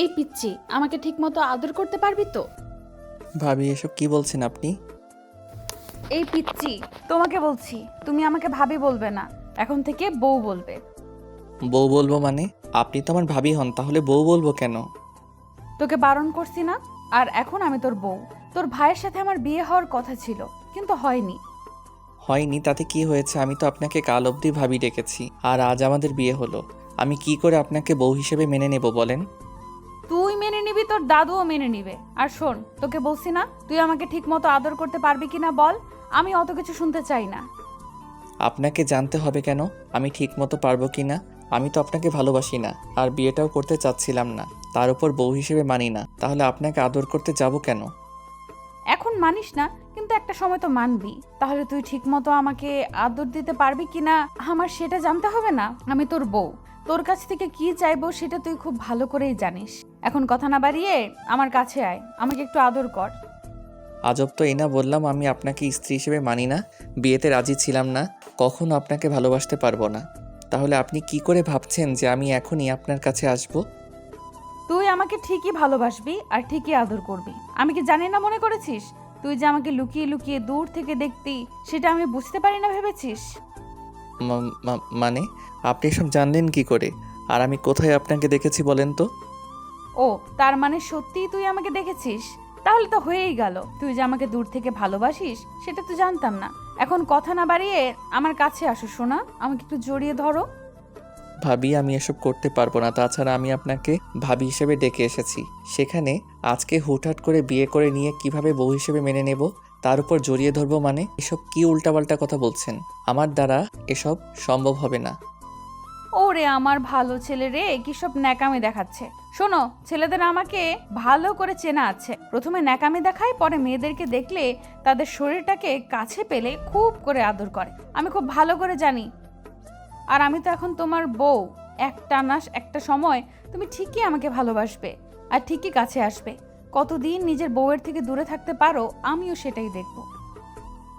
এই পিচ্চি, আমাকে ঠিকমতো আদর করতে পারবি তো? ভাবি এসব কি বলছেন আপনি? এই পিচ্চি, তোমাকে বলছি, তুমি আমাকে ভাবি বলবে না, এখন থেকে বউ বলবে। বউ বলবো মানে? আপনি তো আমার ভাবি হন, তাহলে বউ বলবো কেন? তোকে বারণ করছি না? আর এখন আমি তোর বউ। তোর ভাইয়ের সাথে আমার বিয়ে হওয়ার কথা ছিল, কিন্তু হয়নি। হয়নি তাতে কি হয়েছে? আমি তো আপনাকে কাল অবধি ভাবি ডেকেছি, আর আজ আমাদের বিয়ে হলো। আমি কি করে আপনাকে বউ হিসেবে মেনে নেব বলেন? তুই মেনে নিবি, তোর দাদুও মেনে নিবে। আর শোন, তোকে বলছি না, তুই আমাকে ঠিকমতো আদর করতে পারবি কিনা বল। আমি অত কিছু শুনতে চাই না। আপনাকে জানতে হবে কেন আমি ঠিক মতো পারবো কি না? আমি তো আপনাকে ভালোবাসি না, আর বিয়েটাও করতে চাচ্ছিলাম না। তার উপর বউ হিসেবে মানি না, তাহলে আপনাকে আদর করতে যাব কেন? এখন মানিস না, কিন্তু একটা সময় তো মানবি। তাহলে তুই ঠিকমতো আমাকে আদর দিতে পারবি কিনা আমার সেটা জানতে হবে না? আমি তোর বউ, তোর কাছ থেকে কি চাইবো সেটা তুই খুব ভালো করেই জানিস। এখন কথা না বাড়িয়ে আমার কাছে আয়, আমাকে একটু আদর কর। আজব তো, এই না বললাম আমি আপনাকে স্ত্রী হিসেবে মানি না, বিয়েতে রাজি ছিলাম না, কখনো আপনাকে ভালোবাসতে পারবো না। তাহলে আপনি কি করে ভাবছেন যে আমি এখনই আপনার কাছে আসব? তুই আমাকে ঠিকই ভালোবাসবি আর ঠিকই আদর করবি। আমি কি জানি না মনে করেছিস? তুই যে আমাকে লুকিয়ে লুকিয়ে দূর থেকে দেখতি, সেটা আমি বুঝতে পারি না ভেবেছিস? মানে আপনি এসব জানলেন কি করে? আর আমি কোথায় আপনাকে দেখেছি বলেন তো? ও, তার মানে সত্যিই তুই আমাকে দেখেছিস? তাহলে তো হয়েই গেল। তুই যে আমাকে দূর থেকে ভালোবাসিস সেটা তো জানতাম না। এখন কথা না বাড়িয়ে আমার কাছে আসো সোনা, আমাকে একটু জড়িয়ে ধরো। ভাবি আমি এসব করতে পারবো না, তাছাড়া আমি আপনাকে ভাবি হিসেবে ডেকে এসেছি, সেখানে আজকে হুটহাট করে বিয়ে করে নিয়ে কিভাবে বউ হিসেবে মেনে নেব? তার উপর জড়িয়ে ধরবো মানে? এসব কি উল্টাপাল্টা কথা বলছেন? আমার দ্বারা এসব সম্ভব হবে না। ওরে আমার ভালো ছেলে রে, কি সব ন্যাকামি দেখাচ্ছে। শোনো, ছেলেদের আমাকে ভালো করে চেনা আছে। প্রথমে ন্যাকামি দেখায়, পরে মেয়েদেরকে দেখলে তাদের শরীরটাকে কাছে পেলে খুব করে আদর করে। আমি খুব ভালো করে জানি। আর আমি তো এখন তোমার বউ। একটা না একটা সময় তুমি ঠিকই আমাকে ভালোবাসবে আর ঠিকই কাছে আসবে। কতদিন নিজের বউয়ের থেকে দূরে থাকতে পারো, আমিও সেটাই দেখব।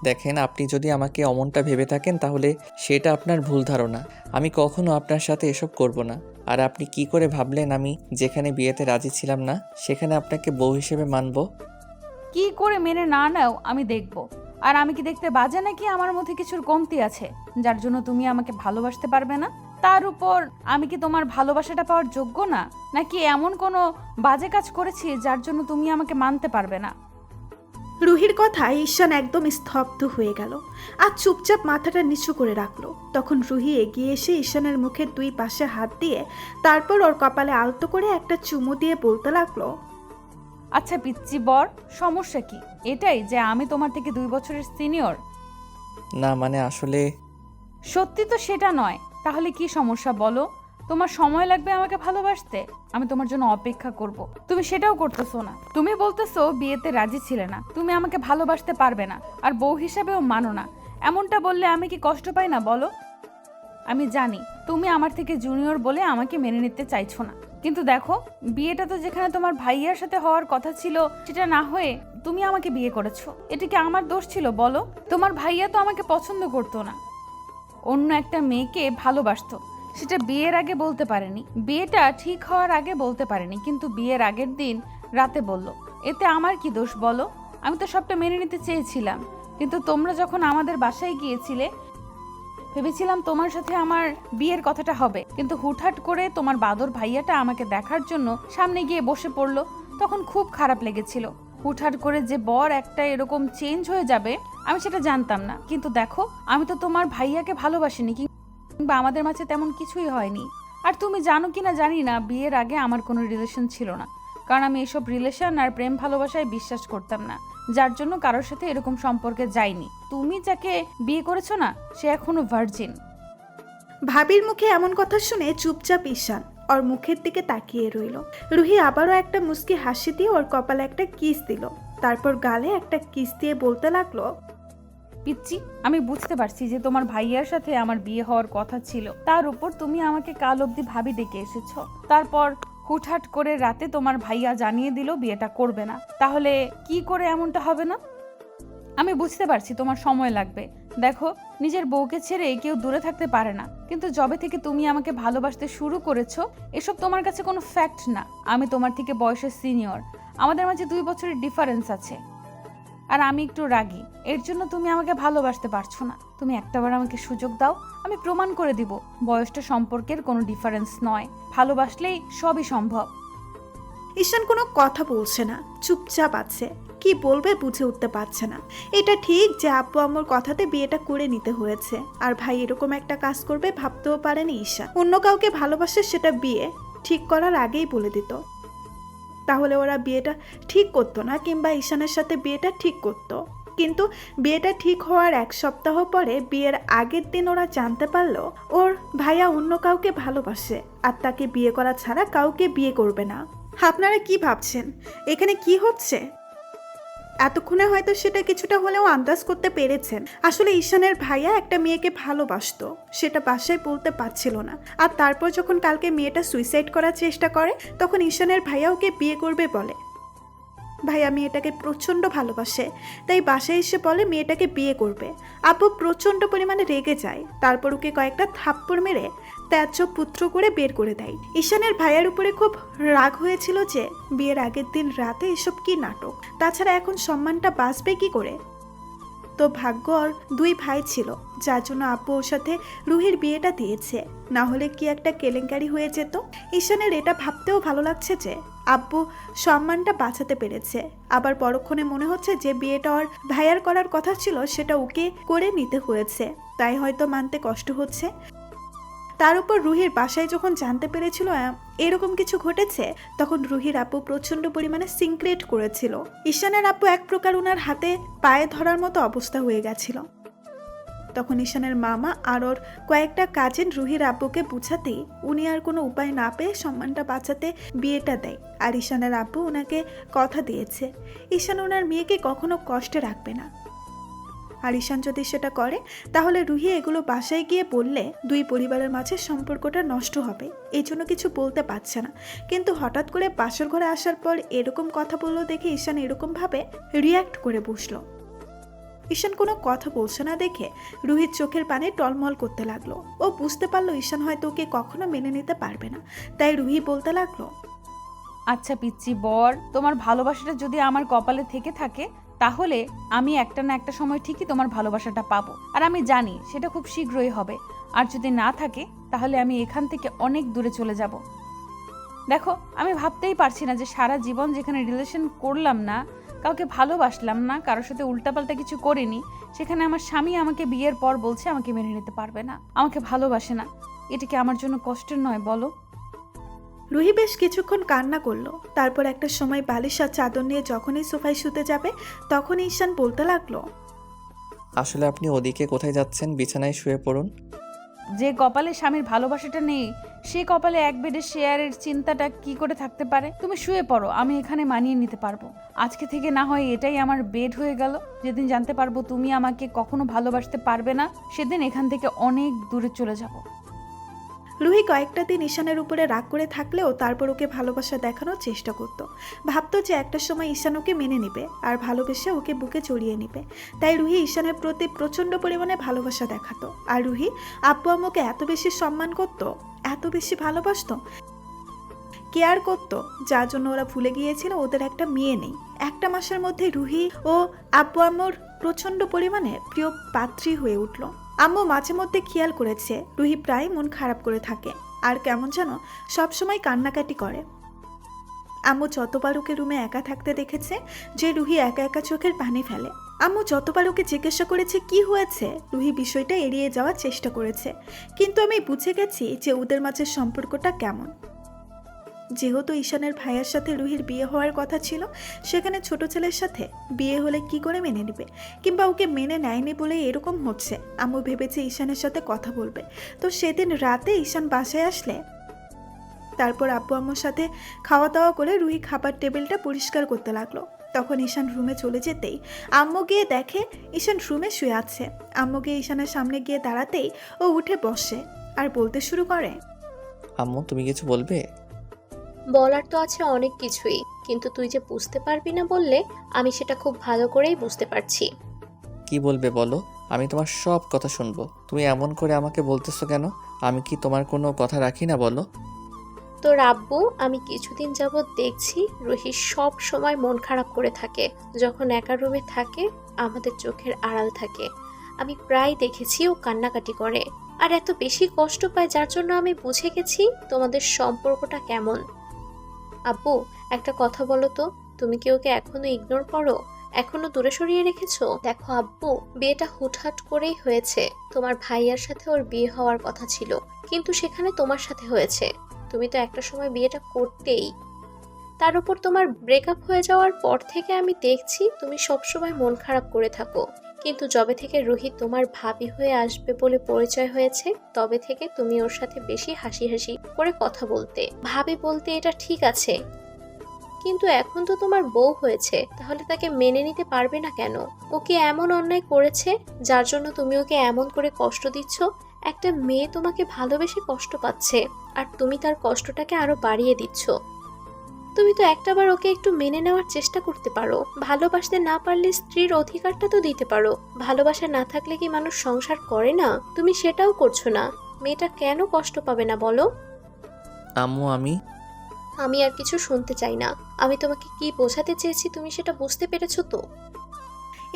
দেখেন, আপনি যদি আমাকে অমনটা ভেবে থাকেন তাহলে সেটা আপনার ভুল ধারণা। আমি কখনো আপনার সাথে এসব করব না। আর আপনি কি করে ভাবলেন আমি যেখানে বিয়েতে রাজি ছিলাম না সেখানে আপনাকে বউ হিসেবে মানব? কি করে মেনে না নাও আমি দেখব। আর আমি কি দেখতে বাজে নাকি আমার মধ্যে কিছুর কমতি আছে যার জন্য তুমি আমাকে ভালোবাসতে পারবে না? তার উপর আমি কি তোমার ভালোবাসাটা পাওয়ার যোগ্য না? নাকি এমন কোনো বাজে কাজ করেছি যার জন্য তুমি আমাকে মানতে পারবে না? রুহির কথায় ঈশান একদম স্তব্ধ হয়ে গেল আর চুপচাপ মাথাটা নিচু করে রাখলো। তখন রুহি এগিয়ে এসে ঈশানের মুখের দুই পাশে হাত দিয়ে তারপর ওর কপালে আলতো করে একটা চুমু দিয়ে বলতে লাগলো, আচ্ছা পিচ্চি বর, সমস্যা কি? এটাই যে আমি তোমার থেকে 2 বছরের সিনিয়র? না মানে আসলে সত্যি তো সেটা নয়, তাহলে কি সমস্যা বলো? তোমার সময় লাগবে আমাকে ভালোবাসতে, আমি তোমার জন্য অপেক্ষা করব। তুমি সেটাও করতেছো না। তুমি বলতেছো বিয়েতে রাজি ছিলে না, তুমি আমাকে ভালোবাসতে পারবে না, আর বউ হিসাবেও মানো না। এমনটা বললে আমি কি কষ্ট পাই না বলো? আমি জানি তুমি আমার থেকে জুনিয়র বলে আমাকে মেনে নিতে চাইছো না, কিন্তু দেখো, বিয়েটা তো যেখানে তোমার ভাইয়ার সাথে হওয়ার কথা ছিল সেটা না হয়ে তুমি আমাকে বিয়ে করেছো। এটা কি আমার দোষ ছিল বলো? তোমার ভাইয়া তো আমাকে পছন্দ করতো না, অন্য একটা মেয়েকে ভালোবাসতো। সেটা বিয়ের আগে বলতে পারেনি, বিয়েটা ঠিক হওয়ার আগে বলতে পারেনি, কিন্তু বিয়ের আগের দিন রাতে বলল। এতে আমার কি দোষ বলো? আমি তো সবটা মেনে নিতে চেয়েছিলাম, কিন্তু তোমরা যখন আমাদের বাসায় গিয়েছিলে ভেবেছিলাম তোমার সাথে আমার বিয়ের কথাটা হবে, কিন্তু হুটহাট করে তোমার বাদর ভাইয়াটা আমাকে দেখার জন্য সামনে গিয়ে বসে পড়লো। তখন খুব খারাপ লেগেছিল। হুটহাট করে যে বর একটা এরকম চেঞ্জ হয়ে যাবে আমি সেটা জানতাম না। কিন্তু দেখো, আমি তো তোমার ভাইয়াকে ভালোবাসিনি, কিংবা আমাদের মাঝে তেমন কিছুই হয়নি। আর তুমি জানো কিনা জানি না, বিয়ের আগে আমার কোনো রিলেশন ছিল না, কারণ আমি এসব রিলেশন আর প্রেম ভালোবাসায় বিশ্বাস করতাম না, যার জন্য কারোর সাথে এরকম সম্পর্কে যাইনি। তুমি যাকে বিয়ে করেছো না, সে এখনো ভার্জিন। ভাবির মুখে এমন কথা শুনে চুপচাপ ঈশান ওর মুখের দিকে তাকিয়ে রইল। রুহি আবারও একটা মুচকি হাসি দিয়ে ওর কপালে একটা কিস দিল, তারপর গালে একটা কিস দিয়ে বলতে লাগলো, পিচ্চি, আমি বুঝতে পারছি যে তোমার ভাইয়ার সাথে আমার বিয়ে হওয়ার কথা ছিল, তার উপর তুমি আমাকে কাল অবধি ভাবি ডেকে এসেছো। তারপর হুটহাট করে রাতে তোমার ভাইয়া জানিয়ে দিল বিয়েটা করবে না। তাহলে কি করে এমনটা হবে না? আমি বুঝতে পারছি তোমার সময় লাগবে, দেখো, নিজের বউকে ছেড়ে কেউ দূরে থাকতে পারে না, কিন্তু যবে থেকে তুমি আমাকে ভালোবাসতে শুরু করেছো এসব তোমার কাছে কোনো ফ্যাক্ট না। আমি তোমার থেকে বয়সে সিনিয়র, আমাদের মাঝে 2 বছরের ডিফারেন্স আছে। আর আমি একটু রাগী, এর জন্য তুমি আমাকে ভালোবাসতে পারছো না। তুমি একটাবার আমাকে সুযোগ দাও, আমি প্রমাণ করে দিব বয়সটা সম্পর্কের কোনো ডিফারেন্স নয়, ভালোবাসলেই সবই সম্ভব। ঈশান কোনো কথা বলছে না, চুপচাপ আছে। কি বলবে বুঝে উঠতে পারছে না। এটা ঠিক যে আব্বু আম্মুর কথাতে বিয়েটা করে নিতে হয়েছে, আর ভাই এরকম একটা কাজ করবে ভাবতেও পারেনি ঈশান। অন্য কাউকে ভালোবাসে সেটা বিয়ে ঠিক করার আগেই বলে দিত, তাহলে ওরা বিয়েটা ঠিক করতো না, কিংবা ঈশানের সাথে বিয়েটা ঠিক করতো। কিন্তু বিয়েটা ঠিক হওয়ার 1 সপ্তাহ পরে বিয়ের আগের দিন ওরা জানতে পারলো ওর ভাইয়া অন্য কাউকে ভালোবাসে, আর তাকে বিয়ে করা ছাড়া কাউকে বিয়ে করবে না। আপনারা কি ভাবছেন এখানে কি হচ্ছে? এতক্ষণে হয়তো সেটা কিছুটা হলেও আন্দাজ করতে পেরেছেন। আসলে ঈশানের ভাইয়া একটা মেয়েকে ভালোবাসতো, সেটা বাসায় বলতে পারছিল না। আর তারপর যখন কালকে মেয়েটা সুইসাইড করার চেষ্টা করে, তখন ঈশানের ভাইয়া ওকে বিয়ে করবে বলে। ভাইয়া মেয়েটাকে প্রচণ্ড ভালোবাসে, তাই বাসায় এসে বলে মেয়েটাকে বিয়ে করবে। আপু প্রচণ্ড পরিমাণে রেগে যায়, তারপর ওকে কয়েকটা থাপ্পড় মেরে ত্যায্য পুত্র করে বের করে দেয়। ঈশানের ভাইয়ার উপরে খুব রাগ হয়েছিল যে বিয়ের আগের দিন রাতে এসব কি নাটক, তাছাড়া এখন সম্মানটা বাঁচবে কি করে। তো ভাগ্য ওর 2 ভাই ছিল, যার জন্য আব্বু ওর সাথে রুহির বিয়েটা দিয়েছে, না হলে কি একটা কেলেঙ্কারি হয়ে যেত। ঈশানের এটা ভাবতেও ভালো লাগছে যে আব্বু সম্মানটা বাঁচাতে পেরেছে। আবার পরক্ষণে মনে হচ্ছে যে বিয়েটা ওর ভাইয়ার করার কথা ছিল সেটা ওকে করে নিতে হয়েছে, তাই হয়তো মানতে কষ্ট হচ্ছে। তার উপর রুহির বাসায় যখন জানতে পেরেছিল এরকম কিছু ঘটেছে, তখন রুহির আপু প্রচন্ড পরিমাণে সিনক্রেট করেছিল। ঈশানের আপু এক প্রকার ওনার হাতে পায়ে ধরার মতো অবস্থা হয়ে গেছিল। তখন ঈশানের মামা আর ওর কয়েকটা কাজিন রুহির আব্বুকে বুঝাতেই উনি আর কোনো উপায় না পেয়ে সম্মানটা বাঁচাতে বিয়েটা দেয়। আর ঈশানের আব্বু ওনাকে কথা দিয়েছে ঈশান ওনার মেয়েকে কখনো কষ্টে রাখবে না। আর ঈশান যদি সেটা করে তাহলে রুহি এগুলো বাসায় গিয়ে বললে 2 পরিবারের মাঝে সম্পর্কটা নষ্ট হবে, এই জন্য কিছু বলতে পারছে না। কিন্তু হঠাৎ করে বাসর ঘরে আসার পর এরকম কথা বললো দেখে ঈশান এরকমভাবে রিয়্যাক্ট করে বসলো। ঈশান কোনো কথা বলছে না দেখে রুহির চোখের পানি টলমল করতে লাগলো। ও বুঝতে পারলো ঈশান হয়তো ওকে কখনো মেনে নিতে পারবে না, তাই রুহি বলতে লাগলো, আচ্ছা পিচ্চি বর, তোমার ভালোবাসাটা যদি আমার কপালে থেকে থাকে তাহলে আমি একটা না একটা সময় ঠিকই তোমার ভালোবাসাটা পাবো, আর আমি জানি সেটা খুব শীঘ্রই হবে। আর যদি না থাকে তাহলে আমি এখান থেকে অনেক দূরে চলে যাব। দেখো, আমি ভাবতেই পারছি না যে সারা জীবন যেখানে রিলেশন করলাম না, কাউকে ভালোবাসলাম না, কারোর সাথে উল্টাপাল্টা কিছু করিনি, সেখানে আমার স্বামী আমাকে বিয়ের পর বলছে আমাকে মেনে নিতে পারবে না, আমাকে ভালোবাসে না। এটা কি আমার জন্য কষ্টের নয় বলো? রুহি বেশ কিছুক্ষণ কান্না করলো। তারপর একটা সময় বালিশ আর চাদর নিয়ে যখনই সোফায় শুতে যাবে তখন ঈশান বলতে লাগলো, আসলে আপনি ওদিকে কোথায় যাচ্ছেন? বিছানায় শুয়ে পড়ুন। যে কপালে স্বামীর ভালোবাসাটা নেই সে কপালে এক বেডে শেয়ারের চিন্তাটা কি করে থাকতে পারে? তুমি শুয়ে পড়ো, আমি এখানে মানিয়ে নিতে পারবো। আজকে থেকে না হয় এটাই আমার বেড হয়ে গেল। যেদিন জানতে পারবো তুমি আমাকে কখনো ভালোবাসতে পারবে না, সেদিন এখান থেকে অনেক দূরে চলে যাব। রুহি কয়েকটা দিন ঈশানের উপরে রাগ করে থাকলেও তারপর ওকে ভালোবাসা দেখানোর চেষ্টা করত। ভাবতো যে একটা সময় ঈশান ওকে মেনে নিবে আর ভালোবেসে ওকে বুকে জড়িয়ে নিবে। তাই রুহি ঈশানের প্রতি প্রচণ্ড পরিমাণে ভালোবাসা দেখাতো। আর রুহি আব্বু আম্মুকে এত বেশি সম্মান করত, এত বেশি ভালোবাসতো, কেয়ার করত, যার জন্য ওরা ভুলে গিয়েছিল ওদের একটা মেয়ে নেই। 1 মাসের মধ্যে রুহি ও আব্বু আম্মুর প্রচণ্ড পরিমাণে প্রিয় পাত্রী হয়ে উঠল। আম্মু মাঝে মধ্যে খেয়াল করেছে রুহি প্রায় মন খারাপ করে থাকে আর কেমন যেন সবসময় কান্নাকাটি করে। আম্মু যতবার ওকে রুমে একা থাকতে দেখেছে যে রুহি একা একা চোখের পানি ফেলে। আম্মু যতবার ওকে জিজ্ঞাসা করেছে কি হয়েছে, রুহি বিষয়টা এড়িয়ে যাওয়ার চেষ্টা করেছে। কিন্তু আমি বুঝে গেছি যে ওদের মাঝে সম্পর্কটা কেমন। যেহেতু ঈশানের ভাইয়ের সাথে রুহির বিয়ে হওয়ার কথা ছিল, সেখানে ছোট ছেলের সাথে বিয়ে হলে কি করে মেনে নেবে, কিংবা ওকে মেনে নেয়নি বলে এরকম হচ্ছে। আম্মু ভেবেছে ঈশানের সাথে কথা বলবে। তো সেদিন রাতে ঈশান বাসায় আসলে তারপর আব্বু আম্মুর সাথে খাওয়া দাওয়া করে রুহি খাবার টেবিলটা পরিষ্কার করতে লাগলো। তখন ঈশান রুমে চলে যেতেই আম্মু গিয়ে দেখে ঈশান রুমে শুয়ে আছে। আম্মু গিয়ে ঈশানের সামনে গিয়ে দাঁড়াতেই ও উঠে বসে আর বলতে শুরু করে, আম্মু তুমি কিছু বলবে? বলার তো আছে অনেক কিছুই, কিন্তু তুই যে বুঝতে পারবি না বললে আমি সেটা খুব ভালো করেই বুঝতে পারছি। কি বলবে বলো? আমি তোমার সব কথা শুনবো। তুমি এমন করে আমাকে বলতেছো কেন? আমি কি তোমার কোনো কথা রাখি না বলো? তোর আব্বু, আমি কিছুদিন যাবৎ দেখছি রুহি সব সময় মন খারাপ করে থাকে। যখন একা রুমে থাকে আমাদের চোখের আড়াল থাকে। আমি প্রায় দেখেছি ও কান্নাকাটি করে আর এত বেশি কষ্ট পায়, যার জন্য আমি বুঝে গেছি তোমাদের সম্পর্কটা কেমন। আব্বু, একটা কথা বলো তো, তুমি কি ওকে এখনো ইগনোর করো? এখনো দূরে সরিয়ে রেখেছো? দেখো আব্বু, বিয়েটা হুটহাট করেই হয়েছে। তোমার ভাইয়ার সাথে ওর বিয়ে হওয়ার কথা ছিল, কিন্তু সেখানে তোমার সাথে হয়েছে। তুমি তো একটা সময় বিয়েটা করতেই। তার উপর তোমার ব্রেকআপ হয়ে যাওয়ার পর থেকে আমি দেখছি তুমি সবসময় মন খারাপ করে থাকো। কিন্তু যবে থেকে রুহি তোমার ভাবি হয়ে আসবে বলে পরিচয় হয়েছে, তবে থেকে তুমি ওর সাথে বেশি হাসি হাসি করে কথা বলতে। ভাবি বলতে এটা ঠিক আছে, কিন্তু এখন তো তোমার বউ হয়েছে, তাহলে তাকে মেনে নিতে পারবে না কেন? ওকে এমন অন্যায় করেছে যার জন্য তুমি ওকে এমন করে কষ্ট দিচ্ছ। একটা মেয়ে তোমাকে ভালোবেসে কষ্ট পাচ্ছে আর তুমি তার কষ্টটাকে আরো বাড়িয়ে দিচ্ছ। তুমি তো একটাবার ওকে একটু মেনে নেওয়ার চেষ্টা করতে পারো। ভালোবাসতে না পারলে স্ত্রীর অধিকারটা তো দিতে পারো। ভালোবাসা না থাকলে কি মানুষ সংসার করে না? তুমি সেটাও করছো না। মেয়েটা কেন কষ্ট পাবে না বলো? আম্মু, আমি আর কিছু শুনতে চাই না। আমি তোমাকে কি বোঝাতে চেয়েছি তুমি সেটা বুঝতে পেরেছো তো?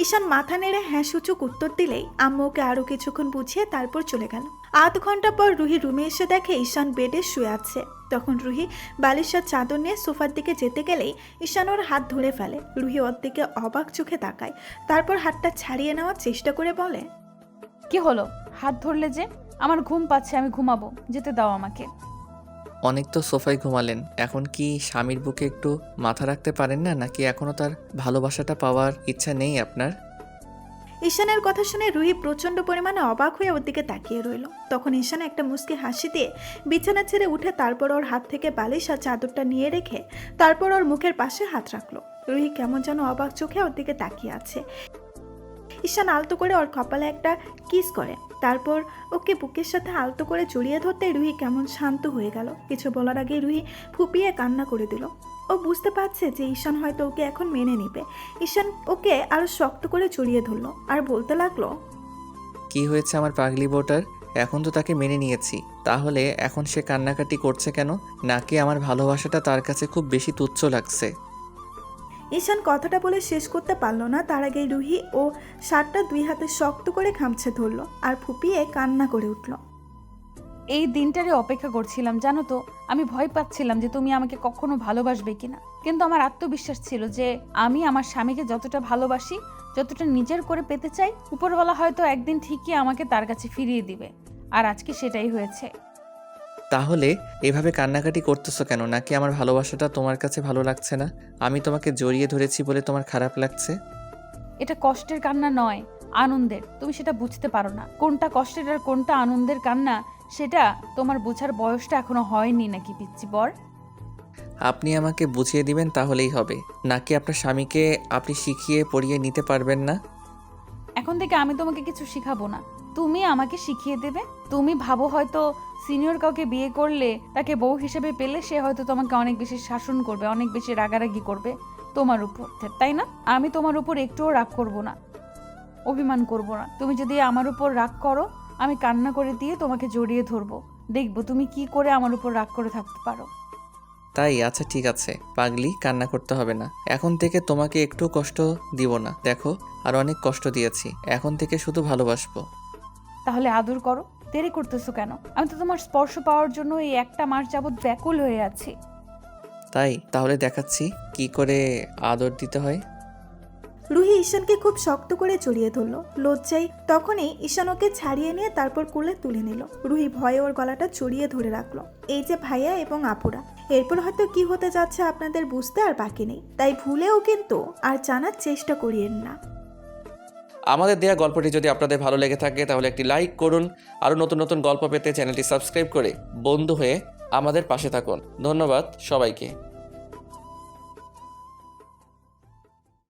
ঈশান মাথা নেড়ে হ্যাঁ সূচক উত্তর দিলেই আম্মু ওকে আরো কিছুক্ষণ বুঝিয়ে তারপর চলে গেল। আধ ঘন্টা পর রুহি রুমে এসে দেখে ঈশান বেডে শুয়ে আছে। তখন রুহি বালিশের চাদর নিয়ে সোফার দিকে যেতে গেলেই ঈশান ওর হাত ধরে ফেলে। রুহি ওর দিকে অবাক চোখে তাকায়, তারপর হাতটা ছাড়িয়ে নেওয়ার চেষ্টা করে বলে, কি হলো? হাত ধরলে যে? আমার ঘুম পাচ্ছে, আমি ঘুমাবো, যেতে দাও আমাকে। অনেক তো সোফায় ঘুমালেন, এখন কি স্বামীর বুকে একটু মাথা রাখতে পারেন না? নাকি এখনও তার ভালোবাসাটা পাওয়ার ইচ্ছা নেই আপনার? ঈশানের কথা শুনে রুহি প্রচন্ড পরিমাণে অবাক হয়ে ওর দিকে তাকিয়ে রইল। তখন ঈশান একটা মুচকি হাসি দিয়ে বিছানা ছেড়ে উঠে তারপর ওর হাত থেকে বালিশ আর চাদরটা নিয়ে রেখে তারপর ওর মুখের পাশে হাত রাখলো। রুহি কেমন যেন অবাক চোখে ওর দিকে তাকিয়ে আছে। ঈশান আলতো করে ওর কপালে একটা কিস করে, তারপর ওকে বুকের সাথে আলতো করে জড়িয়ে ধরতে রুহি কেমন শান্ত হয়ে গেল। কিছু বলার আগে রুহি ফুপিয়ে কান্না করে দিল। ও বুঝতে পারছে যে ঈশান হয়তো ওকে এখন মেনে নেবে। ঈশান ওকে আরো শক্ত করে জড়িয়ে ধরলো আর বলতে লাগলো, কি হয়েছে আমার পাগলি বউটার? এখন তো তাকে মেনে নিয়েছি, তাহলে এখন সে কান্নাকাটি করছে কেন? নাকি আমার ভালোবাসাটা তার কাছে খুব বেশি তুচ্ছ লাগছে? ঈশান কথাটা বলে শেষ করতে পারলো না, তার আগেই রুহি ও শার্টটা দুই হাতে শক্ত করে খামছে ধরলো আর ফুপিয়ে কান্না করে উঠল। এই দিনটারই অপেক্ষা করছিলাম, জানো তো। আমি ভয় পাচ্ছিলাম যে তুমি আমাকে কখনো ভালোবাসবে কিনা, কিন্তু আমার আত্মবিশ্বাস ছিল যে আমি আমার স্বামীকে যতটা ভালোবাসি, যতটা নিজের করে পেতে চাই, উপরওয়ালা হয়তো একদিন ঠিকই আমাকে তার কাছে ফিরিয়ে দিবে। আর আজকে সেটাই হয়েছে। তাহলে এভাবে কান্নাকাটি করতেছো কেন? নাকি আমার ভালোবাসাটা তোমার কাছে ভালো লাগছে না? আমি তোমাকে জড়িয়ে ধরেছি বলে তোমার খারাপ লাগছে? এটা কষ্টের কান্না নয়, আনন্দের। তুমি সেটা বুঝতে পারো না, কোনটা কষ্টের আর কোনটা আনন্দের কান্না সেটা তোমার বোঝার বয়সটা এখনো হয়নি নাকি পিচ্চি বর? আপনি আমাকে বুঝিয়ে দিবেন তাহলেই হবে, নাকি আপনার স্বামীকে আপনি শিখিয়ে পড়িয়ে নিতে পারবেন না? এখন থেকে আমি তোমাকে কিছু শিখাবো না, তুমি আমাকে শিখিয়ে দেবে। তুমি ভাবো হয়তো সিনিয়র কাউকে বিয়ে করলে, তাকে বউ হিসেবে পেলে সে হয়তো তোমাকে অনেক বেশি শাসন করবে, অনেক বেশি রাগারাগি করবে তোমার উপর, তাই না? আমি তোমার উপর একটুও রাগ করব না, অভিমান করব না। তুমি যদি আমার উপর রাগ করো, আমি কান্না করে দিয়ে তোমাকে জড়িয়ে ধরবো, দেখবো তুমি কি করে আমার উপর রাগ করে থাকতে পারো। তাই? আচ্ছা ঠিক আছে পাগলি, কান্না করতে হবে না। এখন থেকে তোমাকে একটু কষ্ট দিব না। দেখো, আর অনেক কষ্ট দিয়েছি, এখন থেকে শুধু ভালোবাসবো। তাহলে আদর করো, দেরি করতেছো কেন? আমি তো তোমার স্পর্শ পাওয়ার জন্য এই একটা মাস যাবৎ ব্যাকুল হয়ে আছি। তাই? তাহলে দেখাচ্ছি কি করে আদর দিতে হয়। রুহি ঈশানকে খুব শক্ত করে জড়িয়ে ধরলো। লজ্জায় তখনই ঈশান ওকে ছাড়িয়ে নিয়ে তারপর কোলে তুলে নিল। রুহি ভয়ে ওর গলাটা জড়িয়ে ধরে রাখলো। এই যে ভাইয়া এবং আপুরা, এরপর হয়তো কি হতে যাচ্ছে আপনাদের বুঝতে আর বাকি নেই, তাই ভুলেও কিন্তু আর জানার চেষ্টা করিয়েন না। আমাদের দেয়া গল্পটি যদি আপনাদের ভালো লেগে থাকে তাহলে একটি লাইক করুন। আরও নতুন নতুন গল্প পেতে চ্যানেলটি সাবস্ক্রাইব করে বন্ধু হয়ে আমাদের পাশে থাকুন। ধন্যবাদ সবাইকে।